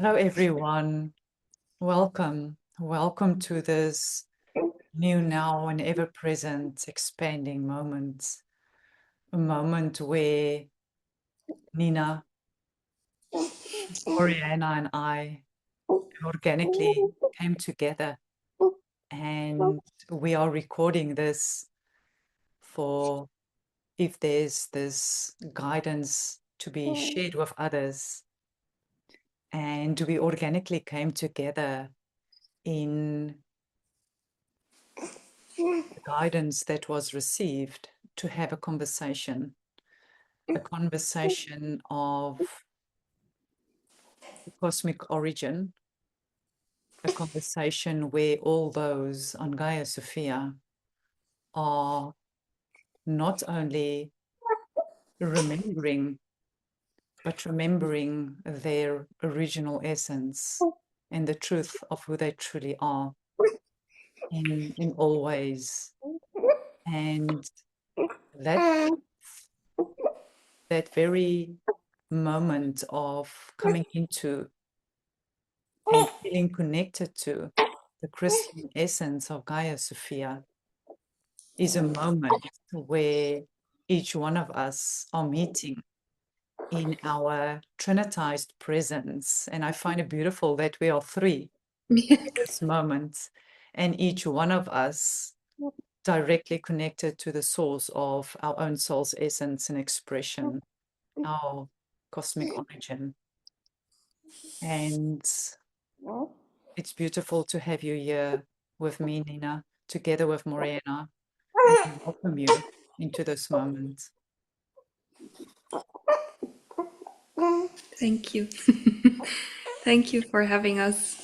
Hello, everyone. Welcome. Welcome to this new, now, and ever present expanding moment. A moment where Nina, Oriana, and I organically came together, and we are recording this for if there's this guidance to be shared with others. And we organically came together in the guidance that was received to have a conversation of the cosmic origin, a conversation where all those on Gaia Sophia are not only remembering, but remembering their original essence and the truth of who they truly are in all ways. And that that very moment of coming into and feeling connected to the crystalline essence of Gaia Sophia is a moment where each one of us are meeting in our trinitized presence. And I find it beautiful that we are three in this moment, and each one of us directly connected to the source of our own soul's essence and expression, our cosmic origin. And it's beautiful to have you here with me, Nina, together with Morena, and to welcome you into this moment. Thank you. Thank you for having us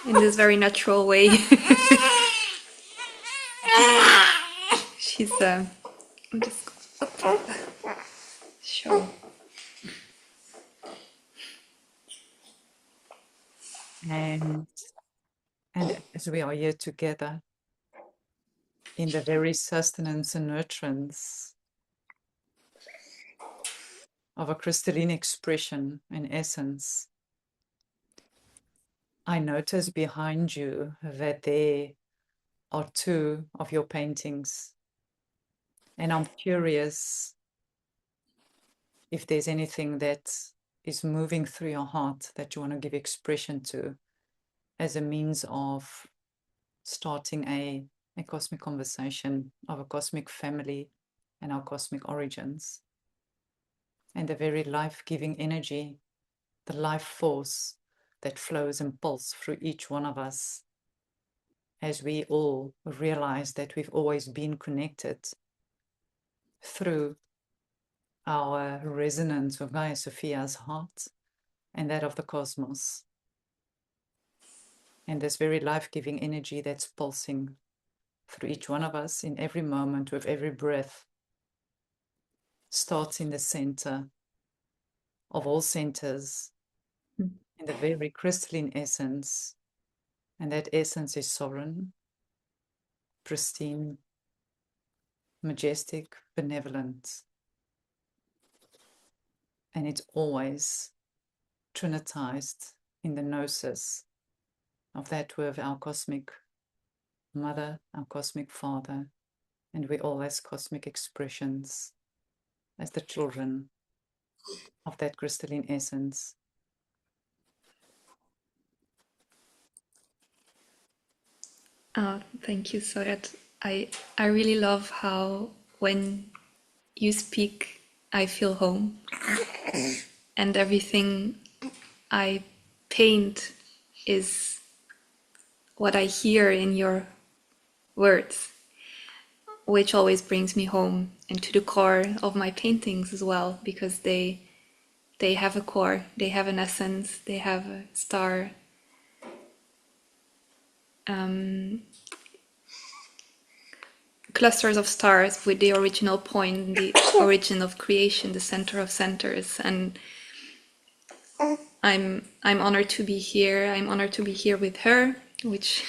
in this very natural way. She's I'm just show. And as we are here together in the very sustenance and nurturance of a crystalline expression and essence, I notice behind you that there are two of your paintings. And I'm curious if there's anything that is moving through your heart that you want to give expression to as a means of starting a cosmic conversation of a cosmic family and our cosmic origins. And the very life-giving energy, the life force that flows and pulses through each one of us as we all realize that we've always been connected through our resonance with Gaia Sophia's heart and that of the cosmos. And this very life-giving energy that's pulsing through each one of us in every moment with every breath starts in the center of all centers, in the very crystalline essence. And that essence is sovereign, pristine, majestic, benevolent. And it's always trinitized in the gnosis of that with our cosmic mother, our cosmic father, and we all as cosmic expressions, as the children of that crystalline essence. Oh, thank you, Soret. I really love how when you speak, I feel home, and everything I paint is what I hear in your words, which always brings me home and to the core of my paintings as well, because they have a core, they have an essence, they have a star. Clusters of stars with the original point, the origin of creation, the center of centers. And I'm honored to be here. I'm honored to be here with her, which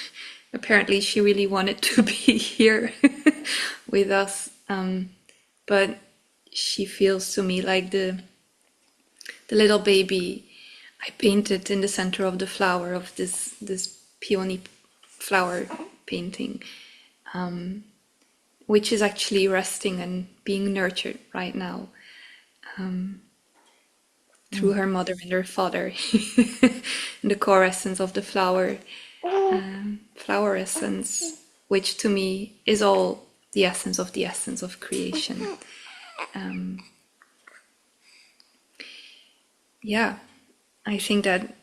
apparently she really wanted to be here with us. But she feels to me like the little baby I painted in the center of the flower of this peony flower painting, which is actually resting and being nurtured right now through her mother and her father. The core essence of the flower, flower essence, which to me is all the essence of creation. Yeah, I think that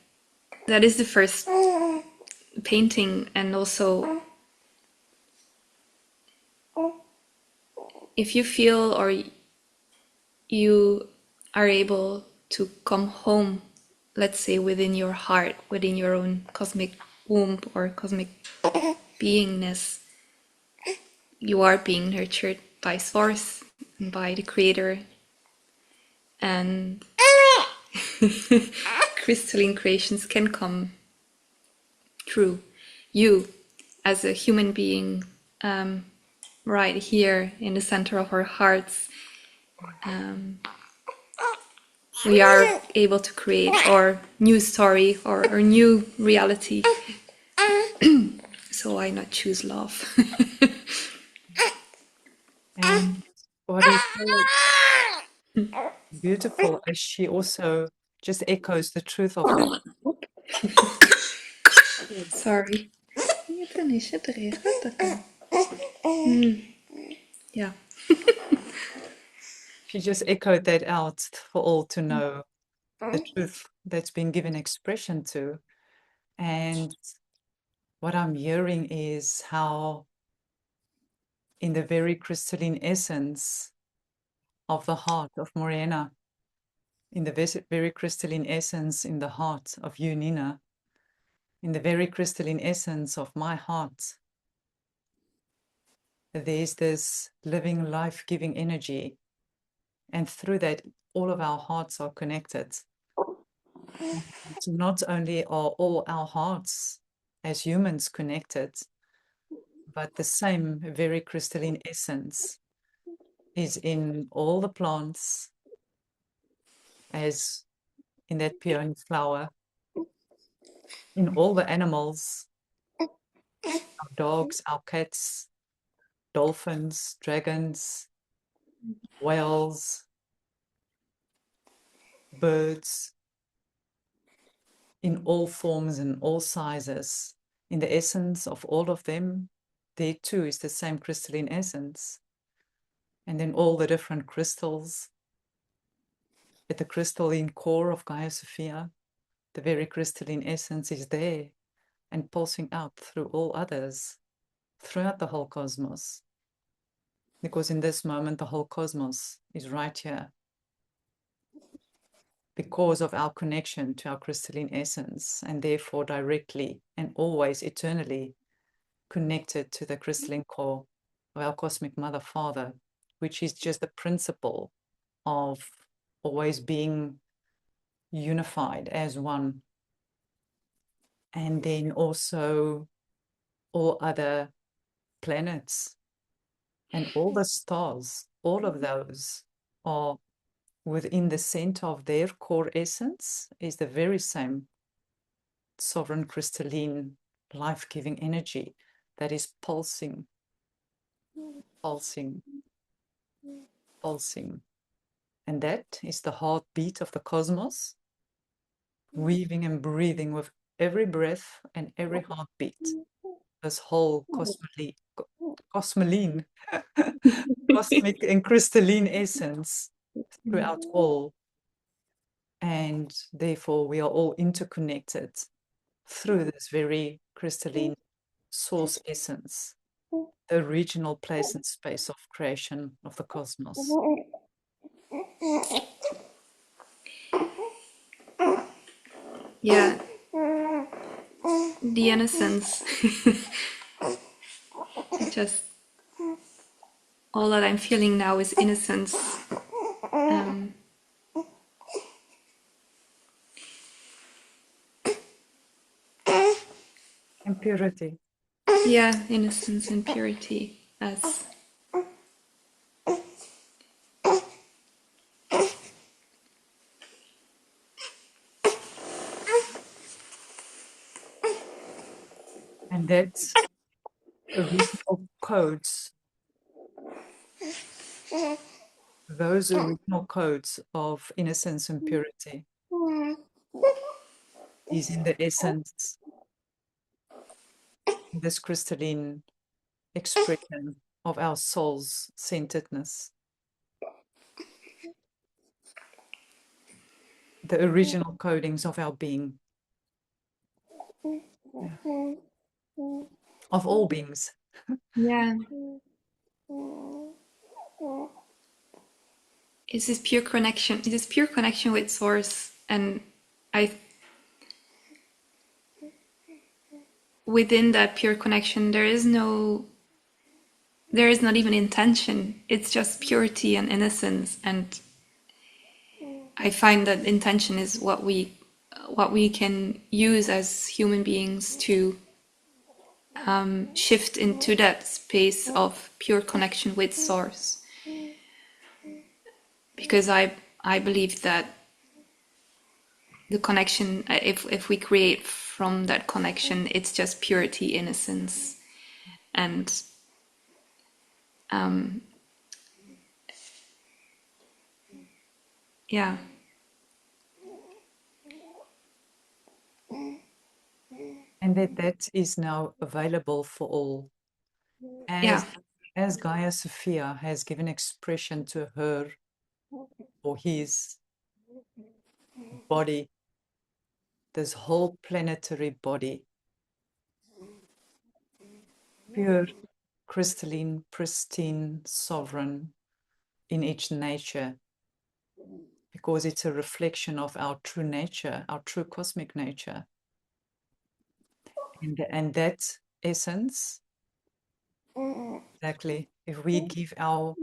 that is the first painting, and also if you feel or you are able to come home, let's say within your heart, within your own cosmic womb or cosmic beingness, you are being nurtured by source and by the creator, and crystalline creations can come true. You as a human being, right here in the center of our hearts, we are able to create our new story or our new reality. So why not choose love? And what is so beautiful is she also just echoes the truth of that. Sorry. Yeah. She just echoed that out for all to know the truth that's been given expression to. And what I'm hearing is how, in the very crystalline essence of the heart of Morena, in the very crystalline essence in the heart of you, Nina, in the very crystalline essence of my heart, there's this living, life giving energy. And through that, all of our hearts are connected. Not only are all our hearts as humans connected, but the same very crystalline essence is in all the plants, as in that peony flower, in all the animals, our dogs, our cats, dolphins, dragons, whales, birds, in all forms and all sizes. In the essence of all of them, there too is the same crystalline essence. And then all the different crystals, at the crystalline core of Gaia Sophia, the very crystalline essence is there and pulsing out through all others, throughout the whole cosmos. Because in this moment, the whole cosmos is right here because of our connection to our crystalline essence, and therefore directly and always eternally connected to the crystalline core of our cosmic mother father, which is just the principle of always being unified as one. And then also all other planets and all the stars, all of those are within the center of their core essence, is the very same sovereign crystalline life-giving energy that is pulsing, pulsing, pulsing. And that is the heartbeat of the cosmos, weaving and breathing with every breath and every heartbeat. This whole cosmoline, cosmic and crystalline essence throughout all. And therefore, we are all interconnected through this very crystalline source essence, the original place and space of creation of the cosmos. Yeah, the innocence. Just all that I'm feeling now is innocence. Um, And purity. yeah, innocence and purity as And that's original codes, those original codes of innocence and purity is in the essence, this crystalline expression of our soul's centeredness, the original codings of our being, of all beings. Yeah. It's this pure connection. It is pure connection with source, and I within that pure connection there is not even intention. It's just purity and innocence, and I find that intention is what we can use as human beings to shift into that space of pure connection with source, because I believe that the connection, if we create from that connection, it's just purity, innocence, and yeah. And that is now available for all. Yeah. As Gaia Sophia has given expression to her or his body, this whole planetary body, pure, crystalline, pristine, sovereign in each nature, because it's a reflection of our true nature, our true cosmic nature. And that essence, exactly, if we give our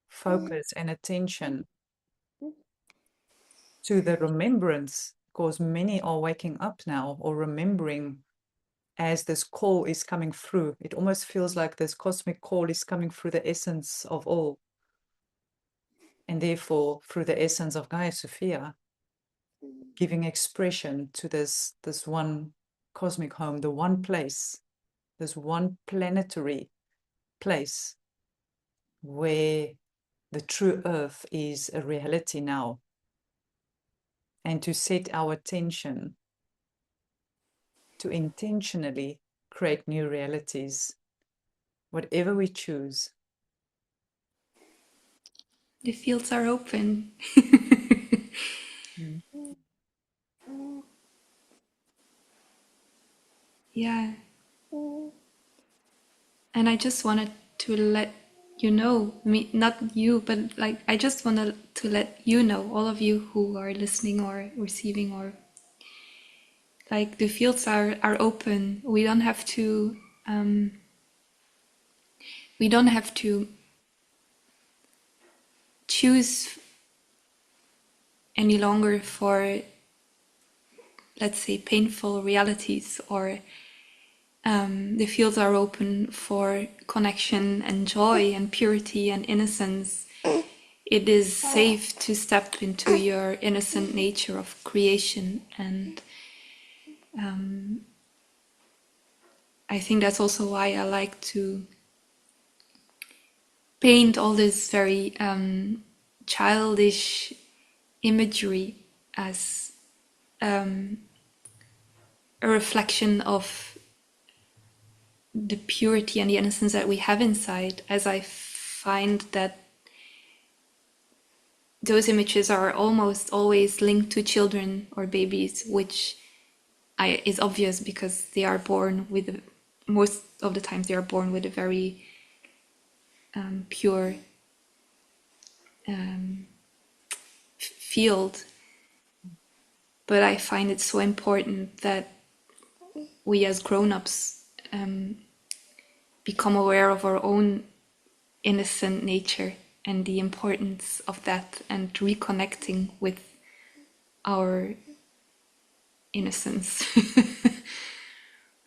focus and attention to the remembrance, because many are waking up now or remembering as this call is coming through. It almost feels like this cosmic call is coming through the essence of all. And therefore, through the essence of Gaia Sophia, giving expression to this one cosmic home, the one place, this one planetary place where the true earth is a reality now. And to set our attention to intentionally create new realities, whatever we choose. The fields are open. Mm. Yeah. And I just wanted to let you know, me, not you, but like I just wanted to let you know, all of you who are listening or receiving, or like the fields are open. We don't have to choose any longer for, let's say, painful realities, or the fields are open for connection and joy and purity and innocence. It is safe to step into your innocent nature of creation, and I think that's also why I like to paint all this very childish imagery as a reflection of the purity and the innocence that we have inside, as I find that those images are almost always linked to children or babies, which is obvious because they are born with, most of the times they are born with a very pure field. But I find it so important that we as grown-ups become aware of our own innocent nature and the importance of that, and reconnecting with our innocence.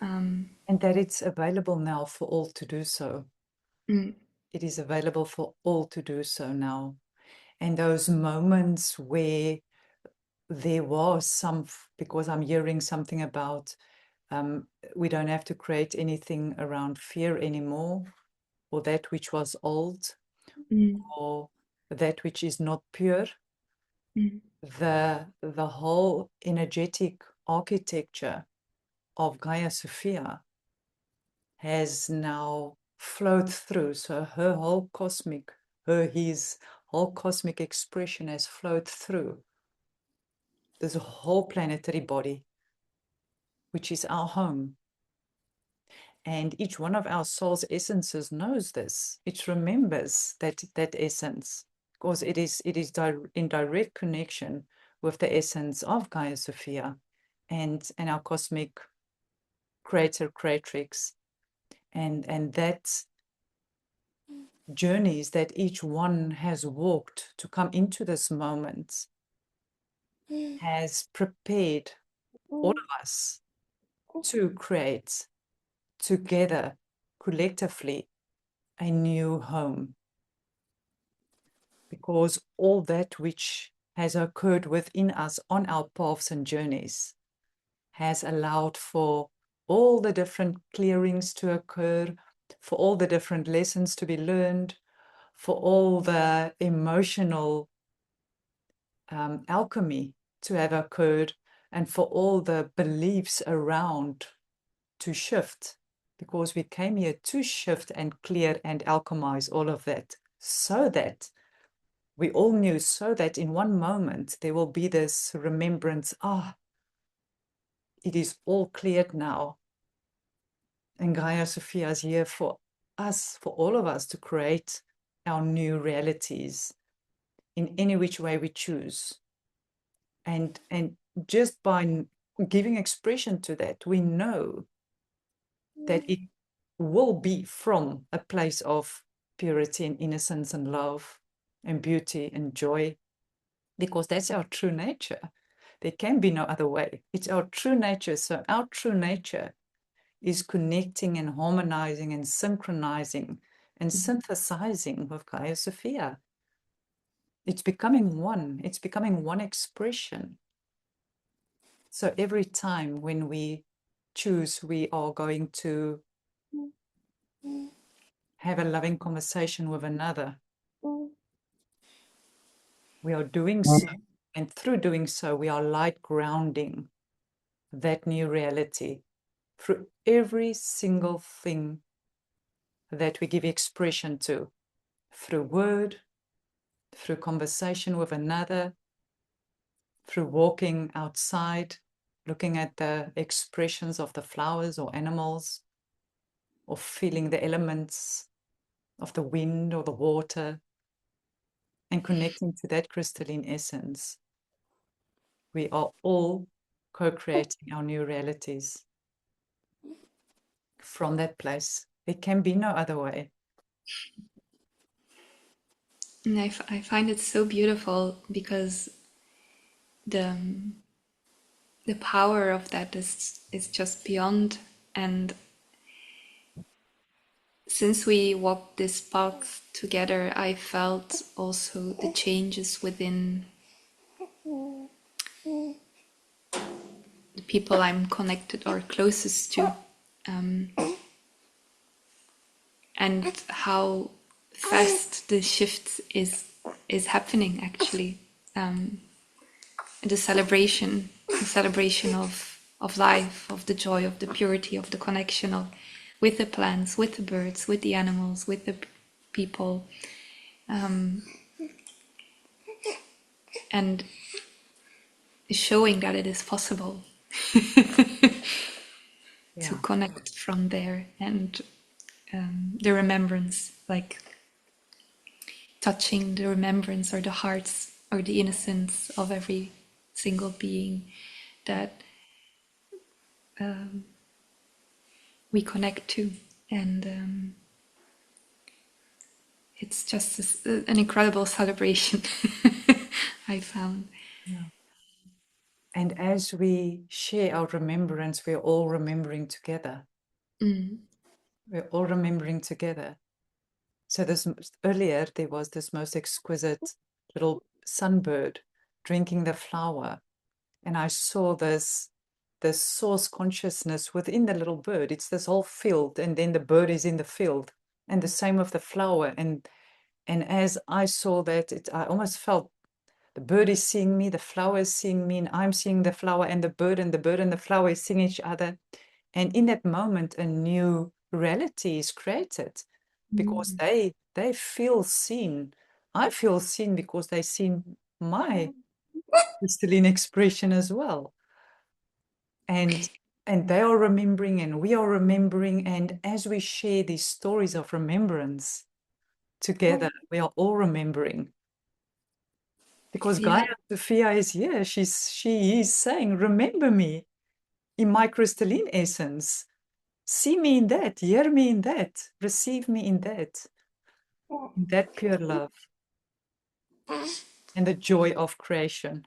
And that it's available now for all to do so. It is available for all to do so now. And those moments where there was some, because I'm hearing something about We don't have to create anything around fear anymore, or that which was old, or that which is not pure. The whole energetic architecture of Gaia Sophia has now flowed through. So his whole cosmic expression has flowed through this whole planetary body, which is our home. And each one of our soul's essences knows this. It remembers that essence, because it is in direct connection with the essence of Gaia Sophia and our cosmic creator creatrix. And that journeys that each one has walked to come into this moment has prepared all of us to create together, collectively, a new home. Because all that which has occurred within us on our paths and journeys has allowed for all the different clearings to occur, for all the different lessons to be learned, for all the emotional alchemy to have occurred, and for all the beliefs around to shift, because we came here to shift and clear and alchemize all of that, so that we all knew, so that in one moment there will be this remembrance, it is all cleared now. And Gaia Sophia is here for us, for all of us, to create our new realities in any which way we choose. And just by giving expression to that, we know that it will be from a place of purity and innocence and love and beauty and joy, because that's our true nature. There can be no other way. It's our true nature. So our true nature is connecting and harmonizing and synchronizing and synthesizing with Gaia Sophia. It's becoming one. It's becoming one expression. So every time when we choose, we are going to have a loving conversation with another, we are doing so. And through doing so, we are light grounding that new reality through every single thing that we give expression to, through word, through conversation with another, through walking outside, looking at the expressions of the flowers or animals, or feeling the elements of the wind or the water, and connecting to that crystalline essence. We are all co-creating our new realities from that place. It can be no other way. And I find it so beautiful because the the power of that is just beyond. And since we walked this path together, I felt also the changes within the people I'm connected or closest to, and how fast the shift is happening actually. The celebration of life, of the joy, of the purity, of the connection of with the plants, with the birds, with the animals, with the people, and showing that it is possible to connect from there. And the remembrance, like touching the remembrance or the hearts or the innocence of every single being that we connect to. And it's just an incredible celebration. I found. Yeah. And as we share our remembrance, we're all remembering together. We're all remembering together. So this earlier, there was this most exquisite little sunbird drinking the flower. And I saw this the source consciousness within the little bird. It's this whole field, and then the bird is in the field, and the same with the flower. And as I saw that, I almost felt the bird is seeing me, the flower is seeing me, and I'm seeing the flower, and the bird and the bird and the flower is seeing each other. And in that moment, a new reality is created because they feel seen. I feel seen because they seen my crystalline expression as well. And they are remembering and we are remembering. And as we share these stories of remembrance together, we are all remembering. Because Yeah, Gaia Sophia is here. She is saying, remember me in my crystalline essence. See me in that, hear me in that, receive me in that pure love and the joy of creation.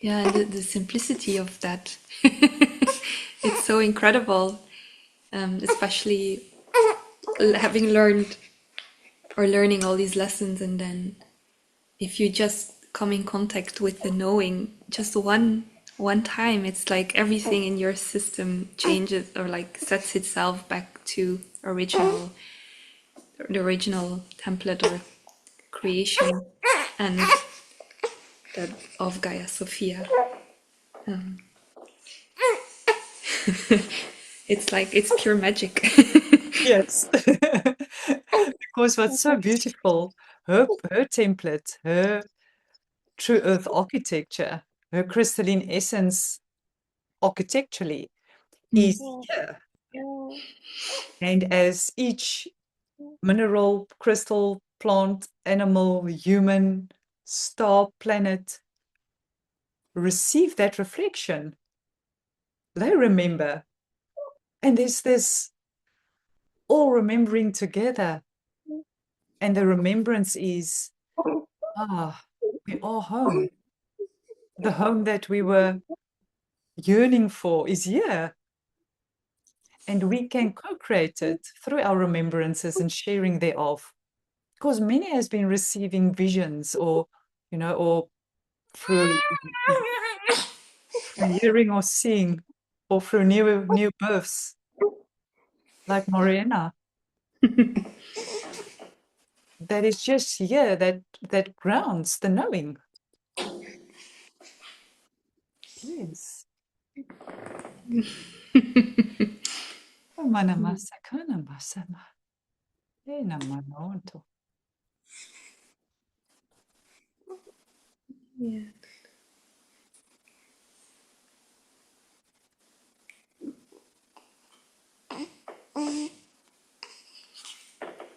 yeah, and the simplicity of that. It's so incredible, especially having learned or learning all these lessons, and then if you just come in contact with the knowing just one time, it's like everything in your system changes or like sets itself back to the original template or creation and that of Gaia Sophia. It's like it's pure magic. Yes. Because what's so beautiful, her template, her true earth architecture, her crystalline essence architecturally is here. And as each mineral, crystal, plant, animal, human, star, planet receive that reflection, they remember. And there's this all remembering together. And the remembrance is, we are home. The home that we were yearning for is here. And we can co-create it through our remembrances and sharing thereof. Because many has been receiving visions or, or through hearing or seeing or through new births, like Mariana. That is just here that grounds the knowing. Yes. Mana masakana masama. Ena manonto. Yeah.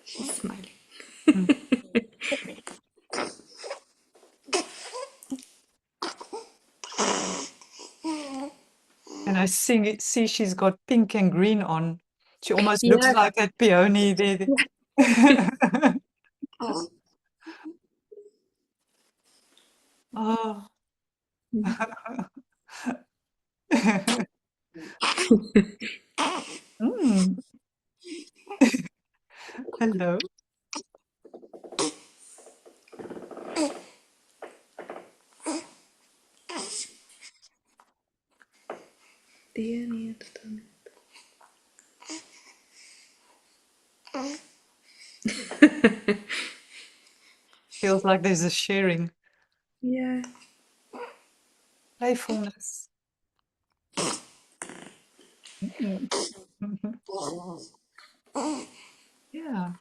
She's smiling. And I see she's got pink and green on. She almost looks Yeah. like that peony there. Oh. Mm. Hello. Feels like there's a sharing. Yeah. Playfulness. Mm. Yeah.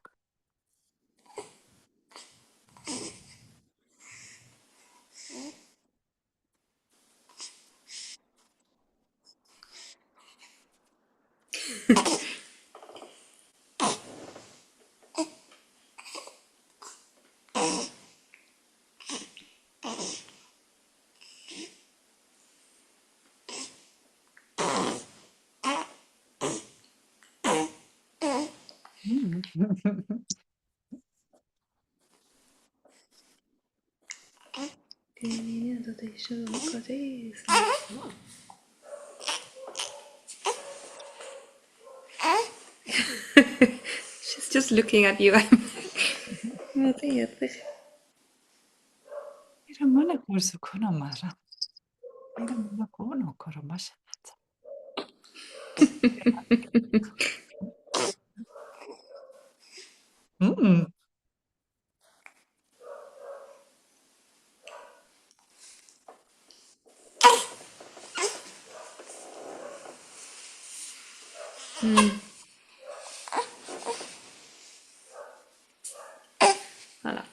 Mm. She's just looking at you. Ira mana kursu kuna mara. Mm. Voilà.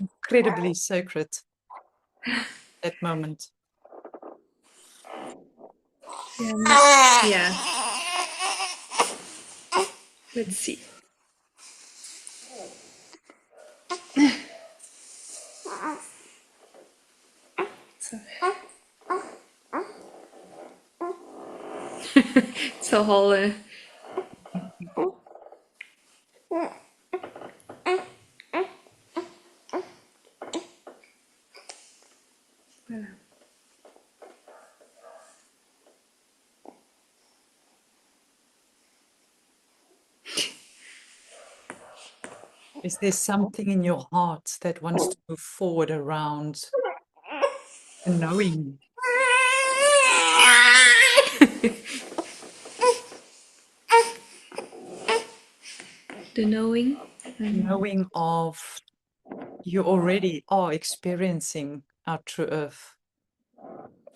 Incredibly sacred, that moment. Yeah. Let's see. So, it's a whole. Voilà. Is there something in your heart that wants to move forward around the knowing? The knowing. Knowing of you already are experiencing our true earth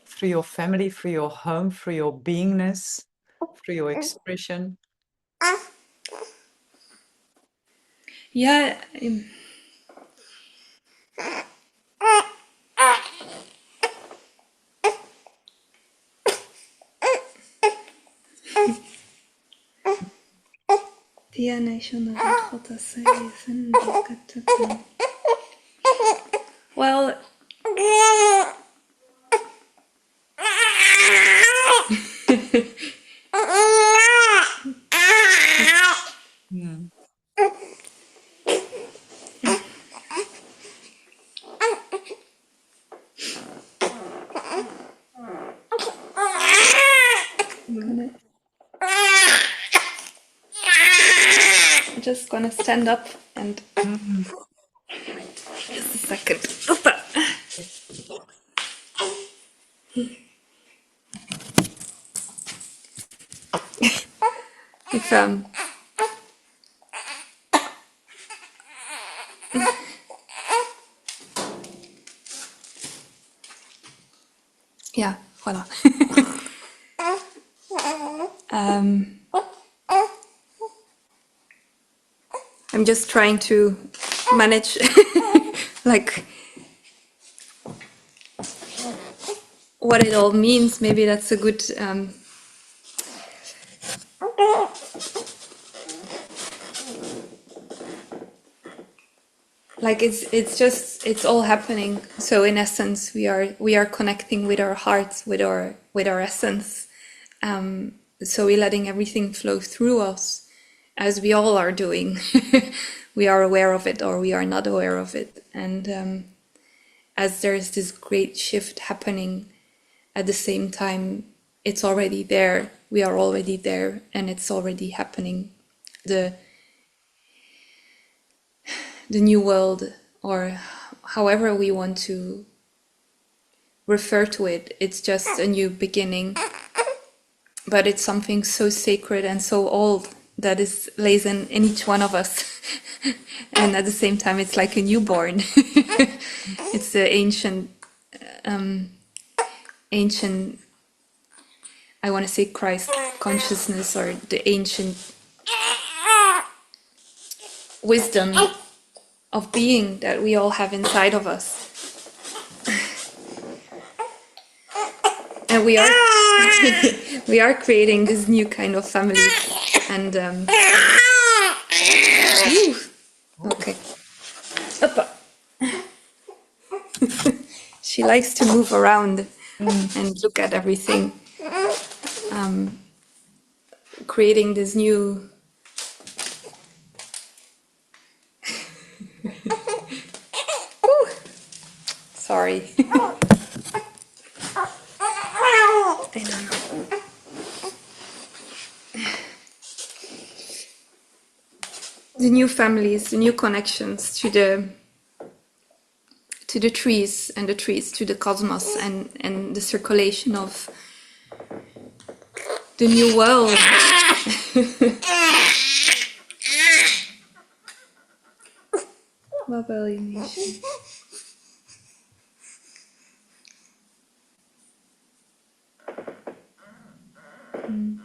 through your family, through your home, through your beingness, through your expression. Yeah. Well, Mm. I'm just gonna stand up and Mm. just a second. Opa. If yeah, voilà. um, I'm just trying to manage like what it all means. Maybe that's a good like it's all happening. So in essence, we are connecting with our hearts, with our essence. So we're letting everything flow through us, as we all are doing. We are aware of it, or we are not aware of it, and as there's this great shift happening, at the same time, it's already there. We are already there, and it's already happening. The new world, or however we want to refer to it, it's just a new beginning, but it's something so sacred and so old that is lays in each one of us. And at the same time, it's like a newborn. It's the ancient, I want to say, Christ consciousness, or the ancient wisdom of being that we all have inside of us. And we are we are creating this new kind of family. And okay. Oppa. She likes to move around and look at everything, creating this new. Sorry. I don't know. the new families, the new connections to the trees, and the trees to the cosmos, and the circulation of the new world. Wat wil je niet? Mm.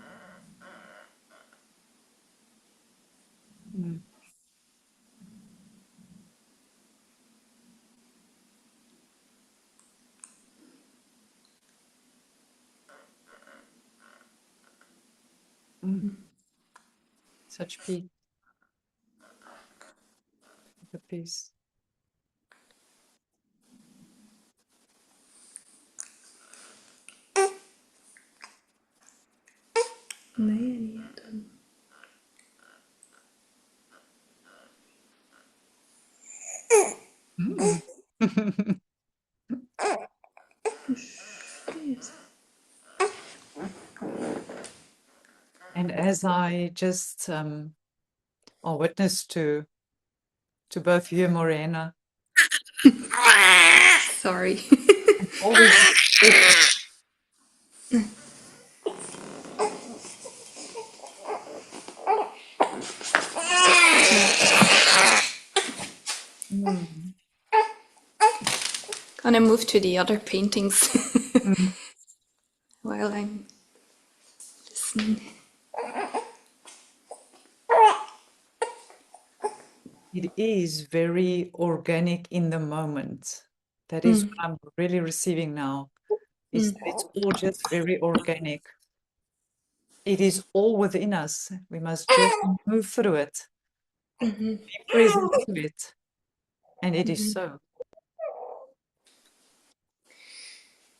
Mm. Such peace, the peace. Nee, niet doen. Mm. And as I just are witness to both you, Morena, Sorry. always mm. Gonna move to the other paintings Mm. while I'm listening. It is very organic in the moment. That is what I'm really receiving now. Is that it's all just very organic. It is all within us. We must just move through it, be present to it. And it is so.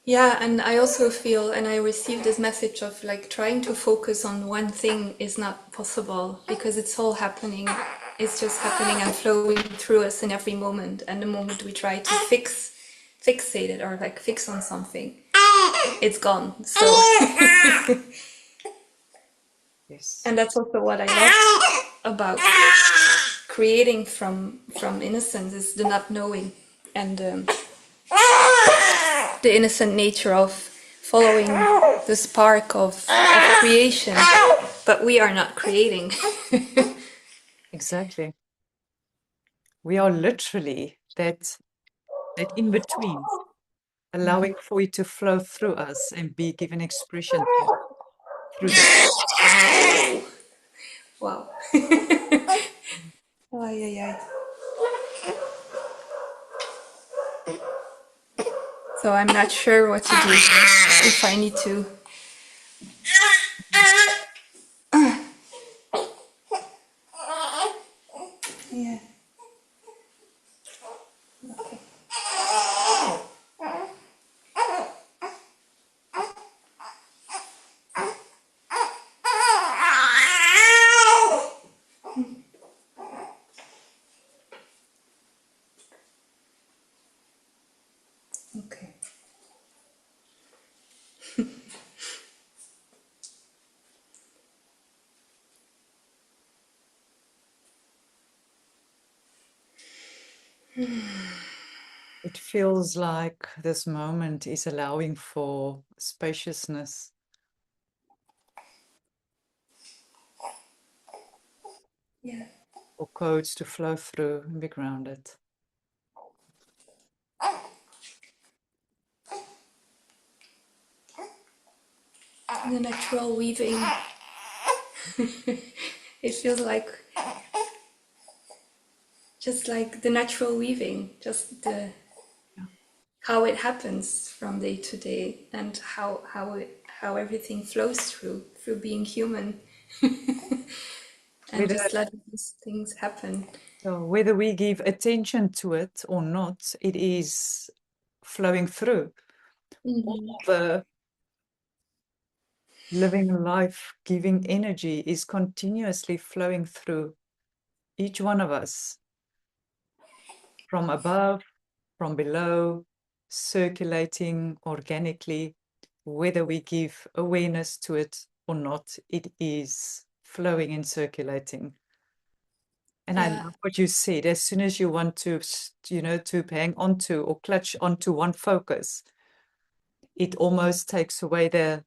Yeah, and I also feel, and I received this message of like trying to focus on one thing is not possible because it's all happening. It's just happening and flowing through us in every moment. And the moment we try to fixate it or like fix on something, it's gone. So, Yes. and that's also what I love about creating from innocence is the not knowing and the innocent nature of following the spark of creation, but we are not creating. Exactly. We are literally that in between, allowing for it to flow through us and be given expression to through that. Wow. Ay, ay, ay. So I'm not sure what to do if I need to. Yeah. Okay. It feels like this moment is allowing for spaciousness, Yeah. for codes to flow through and be grounded. The natural weaving. It feels like just like the natural weaving, just the Yeah. how it happens from day to day and how everything flows through being human and Whether, just letting these things happen. so whether we give attention to it or not, it is flowing through. All the living life giving energy is continuously flowing through each one of us, from above, from below, circulating organically. Whether we give awareness to it or not, it is flowing and circulating. And I Yeah. love what you said. As soon as you want to, to hang onto or clutch onto one focus, it almost takes away the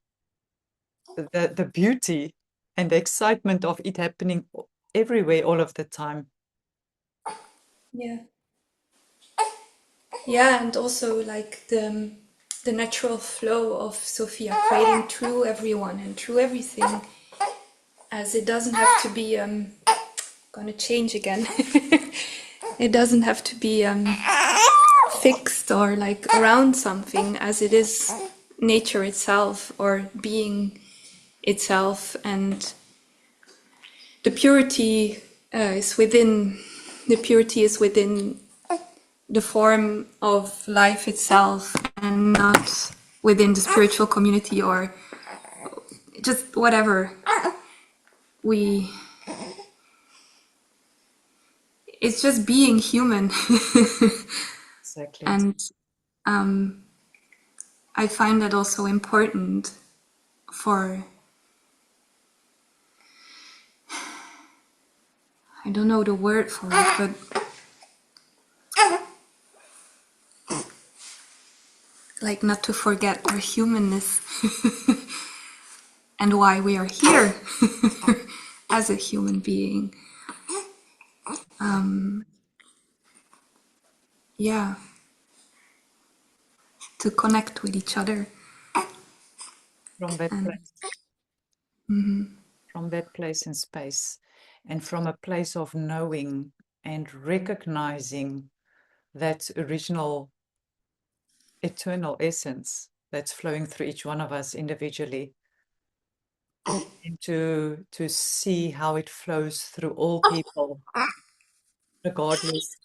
beauty and the excitement of it happening everywhere all of the time. Yeah. Yeah, and also like the natural flow of Sophia creating through everyone and through everything, as it doesn't have to be gonna change again. It doesn't have to be fixed or like around something, as it is nature itself or being itself, and the purity is within. The purity is within the form of life itself, and not within the spiritual community or just whatever we. It's just being human. Exactly. And I find that also important for, I don't know the word for it, but like not to forget our humanness and why we are here as a human being. Yeah, to connect with each other. From that And place, from that place in space, and from a place of knowing and recognizing that original eternal essence that's flowing through each one of us individually, and to see how it flows through all people, regardless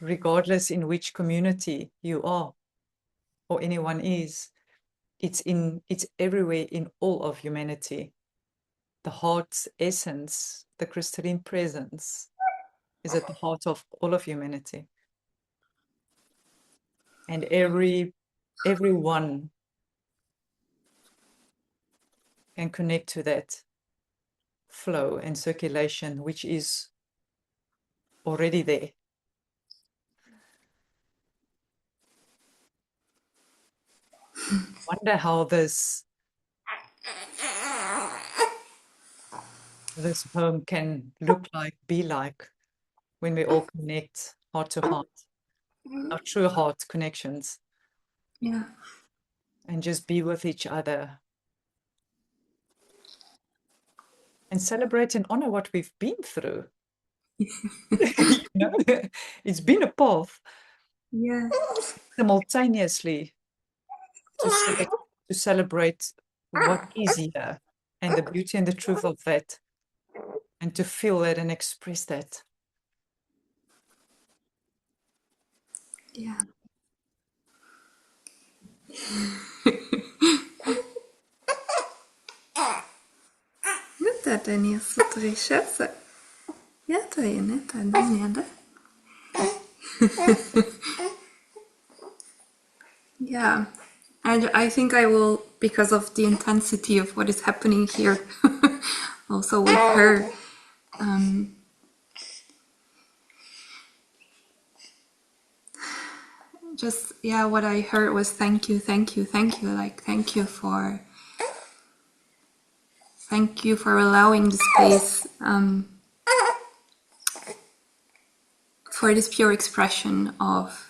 regardless in which community you are or anyone is. It's everywhere in all of humanity. The heart's essence, the crystalline presence, is at the heart of all of humanity. And everyone can connect to that flow and circulation, which is already there. Wonder how this home can look like, be like, when we all connect heart to heart, our true heart connections, yeah, and just be with each other and celebrate and honor what we've been through. You know, it's been a path. yeah, Simultaneously to celebrate what is here and the beauty and the truth of that, and to feel that and express that. yeah. Mitä te niissä trishessä? Jätä näitä näitä. Yeah, and I think I will, because of the intensity of what is happening here, also with her. Just, yeah, what I heard was thank you, thank you, thank you. Like, thank you for allowing the space for this pure expression of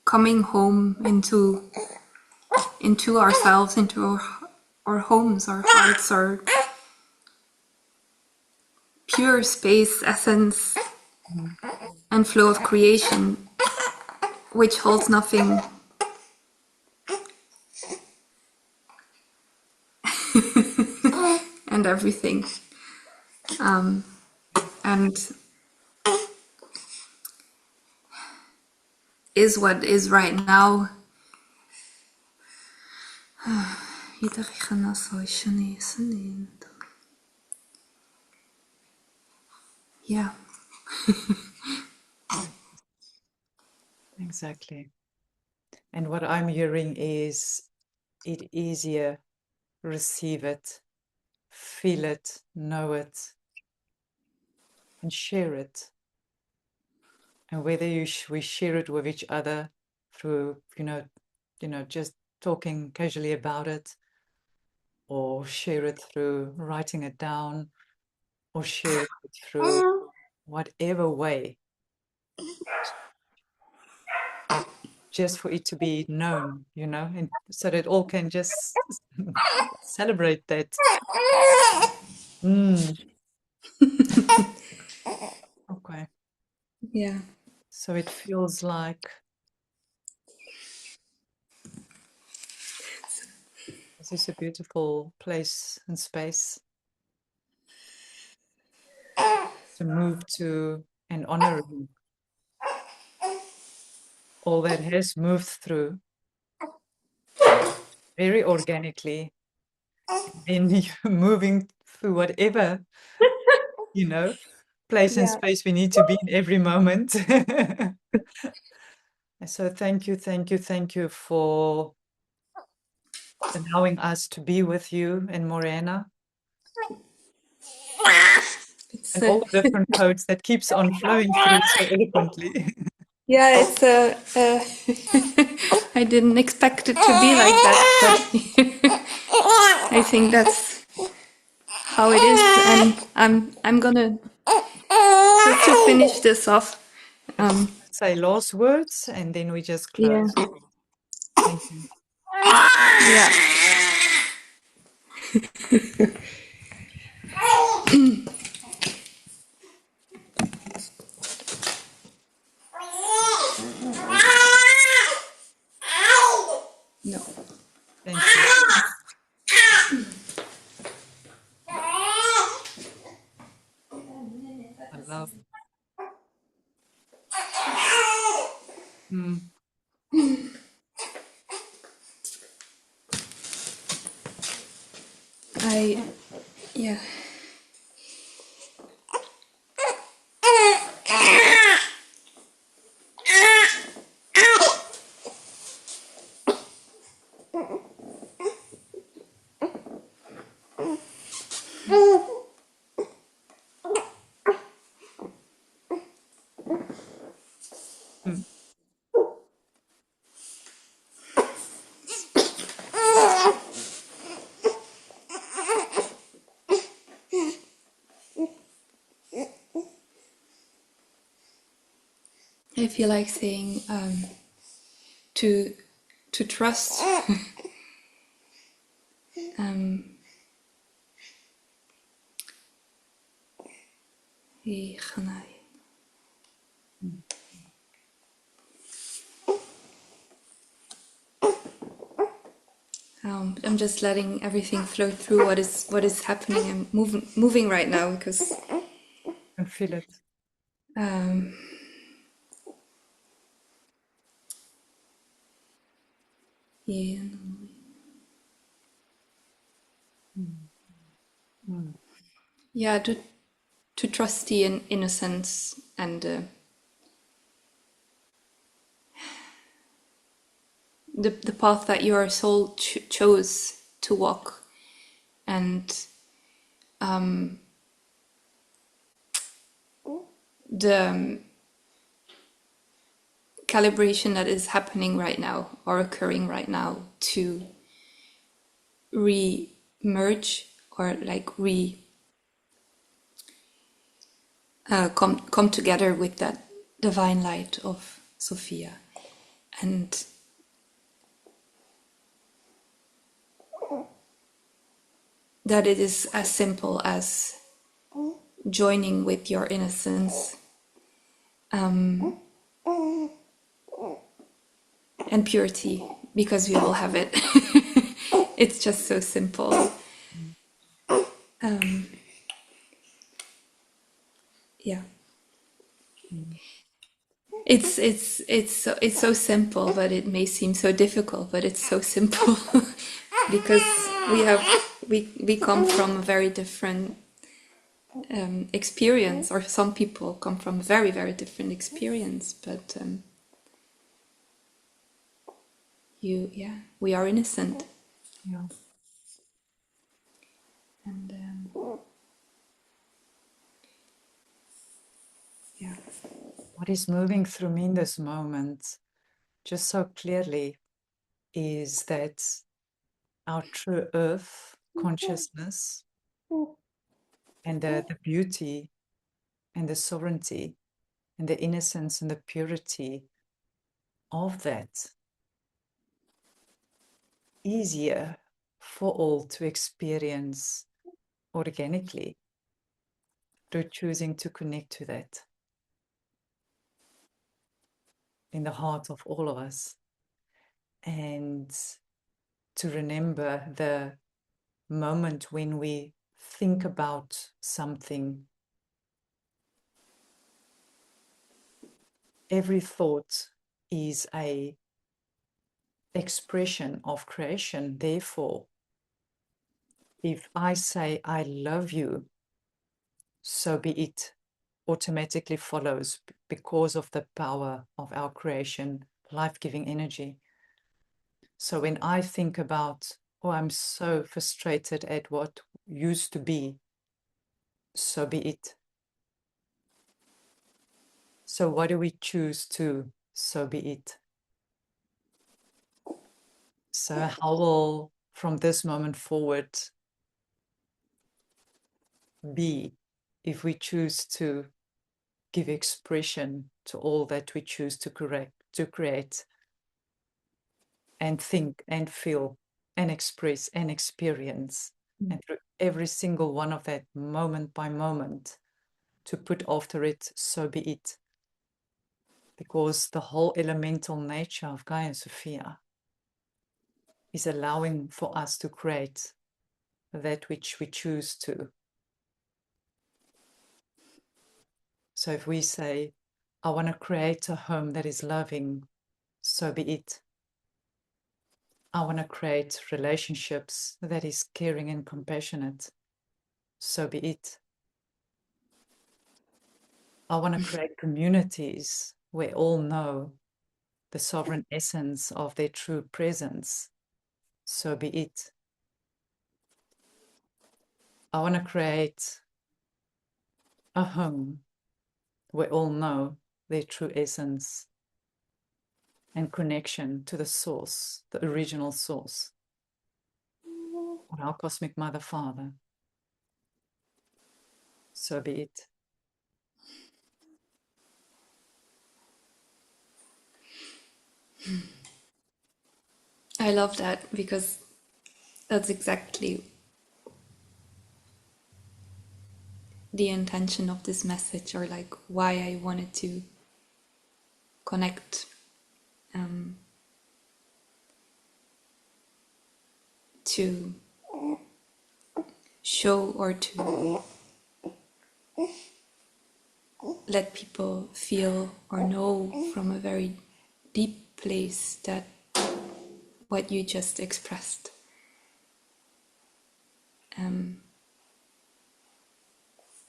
coming home into ourselves, into our homes, our hearts, our pure space, essence, and flow of creation, which holds nothing. And everything. And is what is right now. Yeah. Exactly. And what I'm hearing is it easier, receive it, feel it, know it, and share it. And whether we share it with each other through, just talking casually about it, or share it through writing it down, or share it through whatever way, just for it to be known, and so that all can just celebrate that. Mm, okay. Yeah. So it feels like this is a beautiful place and space to move to, and honoring all that has moved through very organically, and then you're moving through whatever, place and Yeah. space we need to be in every moment. So thank you, thank you, thank you for allowing us to be with you and Morena, It's and all the different codes that keeps on flowing through so eloquently. yeah, it's I didn't expect it to be like that, but I think that's how it is, and I'm gonna just to finish this off. Say last words and then we just Yeah, close. Thank you. yeah. No. Thank you. I love. Mm, I yeah. mm, I feel like saying to trust. um, mm, I'm just letting everything flow through what is happening and moving right now because and feel it. um, yeah, Mm, mm, yeah, to trust the innocence and the path that your soul chose to walk, and the calibration that is happening right now or occurring right now to re-merge or like come together with that divine light of Sophia, and that it is as simple as joining with your innocence and purity, because we all have it. It's just so simple. mm, Um, yeah, mm. it's so simple, but it may seem so difficult. But it's so simple because we come from a very different experience, or some people come from a very different experience. But we are innocent. Yeah. And yeah. What is moving through me in this moment, just so clearly, is that our true earth consciousness and the beauty and the sovereignty and the innocence and the purity of that easier for all to experience organically through choosing to connect to that in the heart of all of us, and to remember the moment when we think about something. Every thought is a expression of creation. Therefore, if I say I love you, so be it, automatically follows because of the power of our creation, life-giving energy. So when I think about, oh, I'm so frustrated at what used to be, so be it. So what do we choose to, so be it? So how will, from this moment forward, be if we choose to give expression to all that we choose to create and think and feel and express and experience, and through every single one of that, moment by moment, to put after it, so be it. Because the whole elemental nature of Gaia Sophia is allowing for us to create that which we choose to. So if we say, I want to create a home that is loving, so be it. I want to create relationships that is caring and compassionate, so be it. I want to create communities where all know the sovereign essence of their true presence, so be it. I want to create a home where all know their true essence and connection to the source, the original source, or our cosmic mother father, so be it. I love that because that's exactly the intention of this message, or like why I wanted to connect um, to show or to let people feel or know from a very deep place that what you just expressed.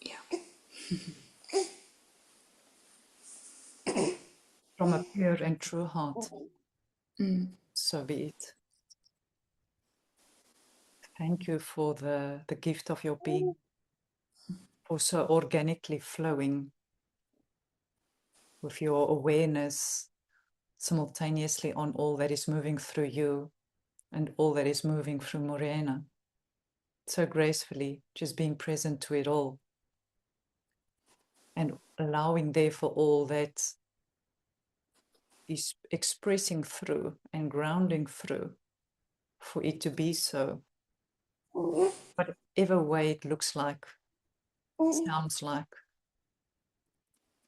Yeah. From a pure and true heart, Mm. so be it. Thank you for the gift of your being, for so organically flowing with your awareness simultaneously on all that is moving through you and all that is moving through Morena. So gracefully, just being present to it all and allowing therefore all that is expressing through and grounding through for it to be so. Whatever way it looks like, sounds like,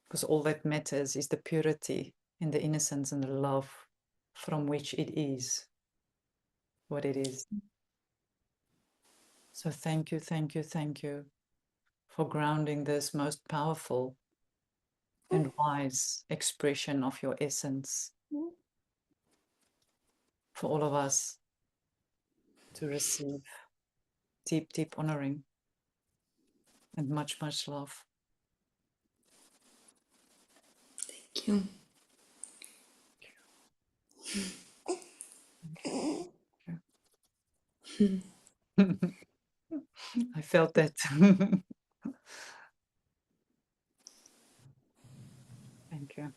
because all that matters is the purity and the innocence and the love from which it is what it is. So thank you, thank you, thank you for grounding this most powerful and wise expression of your essence for all of us to receive. Deep, deep honoring and much, much love. Thank you. I felt that. Thank you.